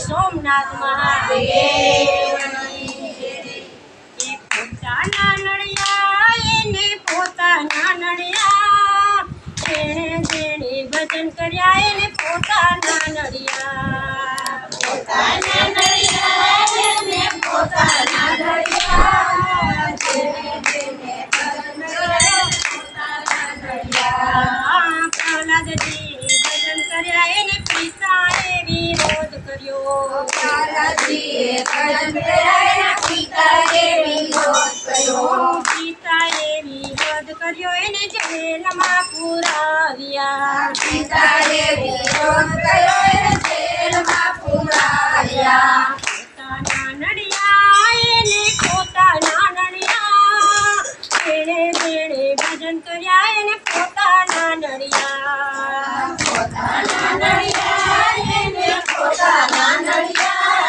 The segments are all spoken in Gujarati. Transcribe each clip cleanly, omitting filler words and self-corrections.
સોમનાથ મહાદેવની જય। પોતાના નળિયા એને પોતાના નળિયા, જેણે જેણે ભજન કર્યા એને પોતાના નળિયા। પોતાના નળિયા એને પોતાના નળિયા, જેણે જેણે ભજન કર્યા પોતાના નળિયા। પ્રહલાદજી ભજન કર્યા એને પિતાએ વિરોધ કર્યો। પ્રહલાદજીએ ભજન કર્યા એના પિતાએ વિરોધ કર્યો। પિતાએ વિરોધ કર્યો એને જેલમાં પુરાવ્યા। પિતાએ વિરોધ કર્યો એને જેલમાં પુરાવ્યા। પોતાના નળિયા એને પોતાના નળિયા, જેણે જેણે ભજન કર્યા એને પોતાના નળિયા। પોતાના નળિયા એને પોતાના નળિયા,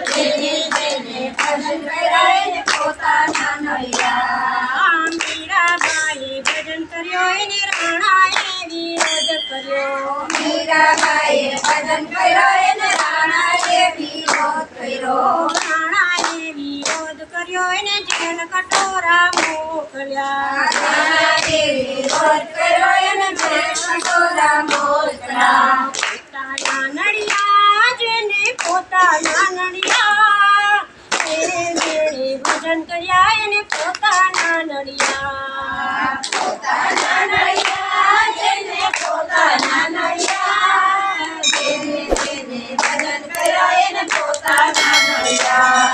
જેણે જેણે ભજન કર્યા એને પોતાના નળિયા। મીરાબાઈએ ભજન કર્યો એને રાણાએ વિરોધ કર્યો। મીરાબાઈએ ભજન કર્યો એને રાણાએ વિરોધ કર્યો। રાણાએ વિરોધ કર્યો એને જેલ કટોરા મોકલ્યા। રાણાએ વિરોધ કર્યો એને જેલ કટોરા મોકલ્યા। પોતાના નળિયા જેને પોતાના નળિયા, જેણે જેણે ભજન કર્યા એને પોતાના નળિયા। પોતાના નળિયા જેને પોતાના નળિયા, જેણે જેણે ભજન કર્યા એને પોતાના નળિયા।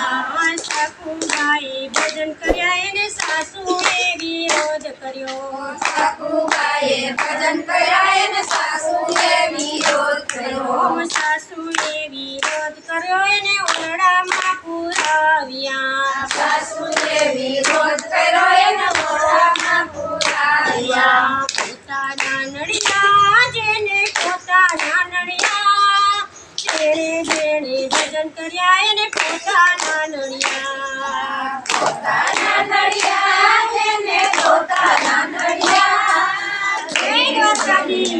સકુબાએ ભજન કર્યા એને સાસુએ વિરોધ કર્યો। સકુબાએ ભજન કર્યા એને સાસુએ વિરોધ કર્યો। સાસુએ વિરોધ કર્યો એને ઓરડામાં પુરાવ્યા। સાસુએ વિરોધ કર્યો એને ઓરડામાં પુરાવ્યા। પોતાના નળિયા જેને પોતાના નળિયા, જેણે જેણે ભજન કર્યા એને પોતાના નળિયા। પોતાના નળિયા જેને પોતાના નળિયા,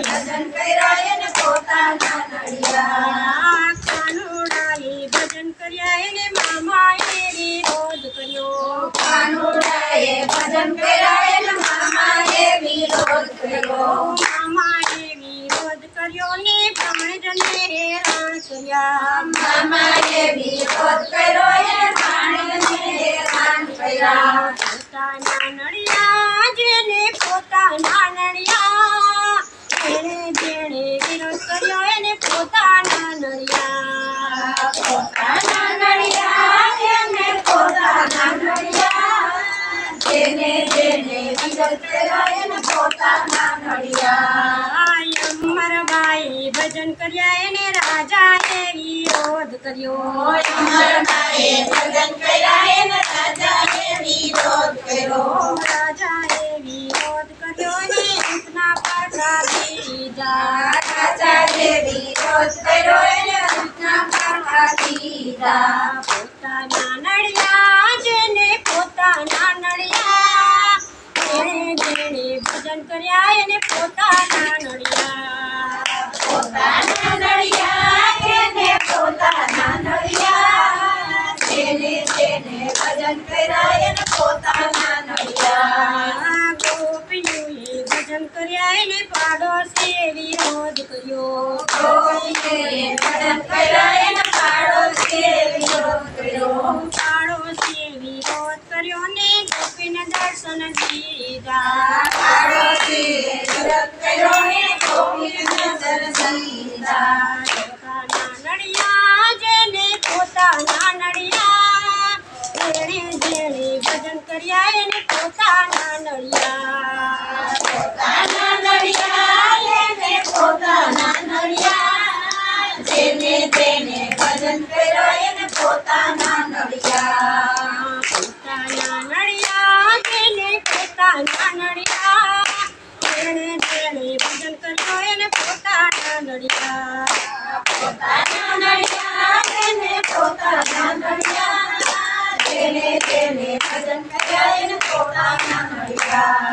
ભજન કર્યા એને પોતાના નળિયા। કાનુડાએ ભજન કર્યા એને મામાએ વિરોધ કર્યો। કાનુડાએ ભજન કર્યા એને મામાએ વિરોધ કર્યો। મામાએ વિરોધ કર્યો ને ભાણેજને હેરાન કર્યા। મામાએ વિરોધ કર્યો એને ભાણેજને હેરાન કર્યા। પોતાના નળિયા જેને પોતાના નળિયા, જેણે જેણે વિરોધ કર્યો એને પોતાના નળિયા। પોતાના નળિયા જેને પોતાના નળિયા, જેણે જેણે વિરોધ કર્યો એને પોતાના નળિયા। અમરબાઈએ ભજન કર્યા એને રાજાએ વિરોધ કર્યો। અમરબાઈએ ભજન કર્યા એને રાજાએ વિરોધ કર્યો। રાજાએ વિરોધ કર્યો ને અંતના પાછા દીધા। રાજાએ વિરોધ કર્યો એને અંતના પાછા દીધા। પોતાના નળિયા જેને પોતાના નળિયા, જેણે જેણે ભજન કર્યા એને પોતાના નળિયા। પોતાના નળિયા જેને પોતાના નળિયા, જેણે જેણે ભજન કર્યા એને પોતાના નળિયા। ગોપીઓએ ભજન કર્યા એને પાડોશીએ વિરોધ કર્યો। ગોપીઓએ ભજન કર્યા એને પાડોશીએ વિરોધ કર્યો। પાડોશીએ વિરોધ કર્યો ને ગોપીને દર્શન દીધા। પાડોશીએ વિરોધ કર્યો ને ગોપીને દર્શન દીધા। પોતાના નળિયા જેને પોતાના નળિયા, જેણે જેણે ભજન કર્યા એને પોતાના નળિયા। પોતાના નળિયા જેને પોતાના નળિયા, જેણે જેણે ભજન કર્યા એને પોતાના નળિયા। પોતાના નળિયા જેને પોતાના નળિયા, જેણે જેણે ભજન કર્યો એને પોતાના નળિયા। પોતાના નળિયા જેને પોતાના નળિયા, જેણે જેણે ભજન કર્યા એને પોતાના નળિયા।